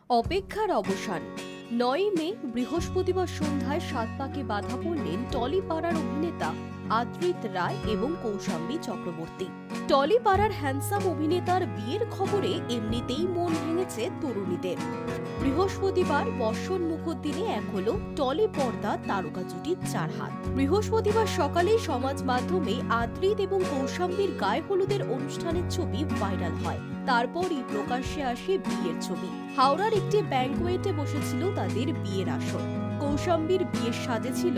অপেক্ষার অবসান। ৯ মে বৃহস্পতিবার সন্ধ্যায় সাতপাকে বাধা পড়লেন টলিপাড়ার অভিনেতা আদ্রিত রায় এবং কৌশাম্বী চক্রবর্তী। টলিপাড়ার হ্যান্ডসাম অভিনেতার বিয়ের খবরে এমনিতেই মন ভেঙেছে তরুণীদের। বৃহস্পতিবার বর্ষণ মুখর দিনে এক হল টলি পর্দা তারকা জুটির ৪ হাত। বৃহস্পতিবার সকালেই সমাজ মাধ্যমে আদ্রিত এবং কৌশাম্বীর গায়ে হলুদের অনুষ্ঠানের ছবি ভাইরাল হয়। তারপরই প্রকাশ্যে আসে বিয়ের ছবি। হাওড়ার একটি ব্যাংকোয়েটে বসেছিল তাদের বিয়ের আসর। কৌশাম্বীর বিয়ের সাজে ছিল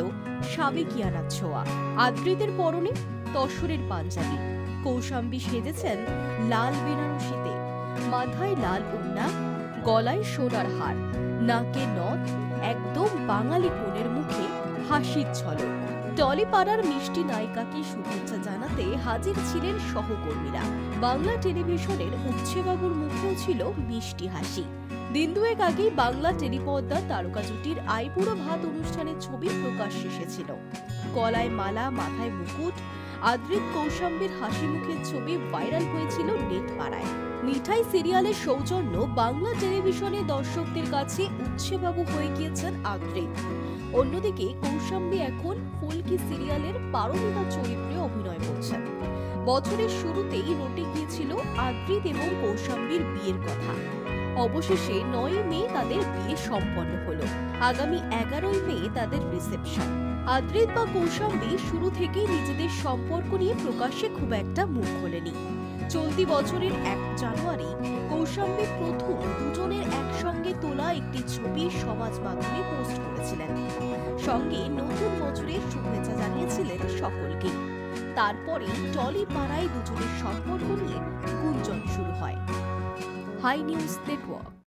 সাবেকিয়ানার ছোঁয়া। আদ্রিতের পরনে তসরের পাঞ্জাবি, কৌশাম্বী সেজেছেন লাল বেনারসিতে, মাথায় লাল ওড়না, গলায় সোনার হার, নাকে নথ, একদম বাঙালি কোণের মুখে হাসির ঝলক। টলিপাড়ার মিষ্টি নায়িকাকে শুভেচ্ছা জানাতে হাজির ছিলেন সহকর্মীরা। বাংলা টেলিভিশনের উচ্ছেবাবুর মুখেও ছিল মিষ্টি হাসি। দিন দুয়েক আগেই বাংলা টেলিপর্দা তারকা জুটির আইবুড়ো ভাত অনুষ্ঠানের ছবি প্রকাশ্যে এসেছিল। গলায় মালা, মাথায় মুকুট, আদ্রিত কৌশাম্বীর হাসি মুখের ছবি ভাইরাল হয়েছিল নেট পাড়ায়। মিঠাই সিরিয়ালের সৌজন্য বাংলা টেলিভিশনে দর্শকদের কাছে উচ্ছেবাবু হয়ে গিয়েছেন আদ্রিত। অন্যদিকে কৌশাম্বী এখন ফুলকি সিরিয়ালের পারমিতা চরিত্রে অভিনয় করছেন। বছরের শুরুতেই রটে গিয়েছিল আদ্রিত এবং কৌশাম্বীর বিয়ের কথা। অবশেষে ৯ মে তাদের বিয়ে সম্পন্ন হলো। আগামী ১১ মে তাদের রিসেপশন। আদ্রিত বা কৌশাম্বী শুরু থেকেই নিজেদের সম্পর্ক নিয়ে প্রকাশ্যে খুব একটা মুখ খোলেনি। চলতি বছরের ১ জানুয়ারি কৌশাম্বী প্রথম দুজনের একসঙ্গে তোলা একটি ছবি সমাজ মাধ্যমে পোস্ট করেছিলেন। সঙ্গে নতুন বছরের শুভেচ্ছা জানিয়েছিলেন সকলকে। তারপরে টলিপাড়ায় দুজনের সম্পর্ক নিয়ে গুঞ্জন শুরু হয়। Hi news network.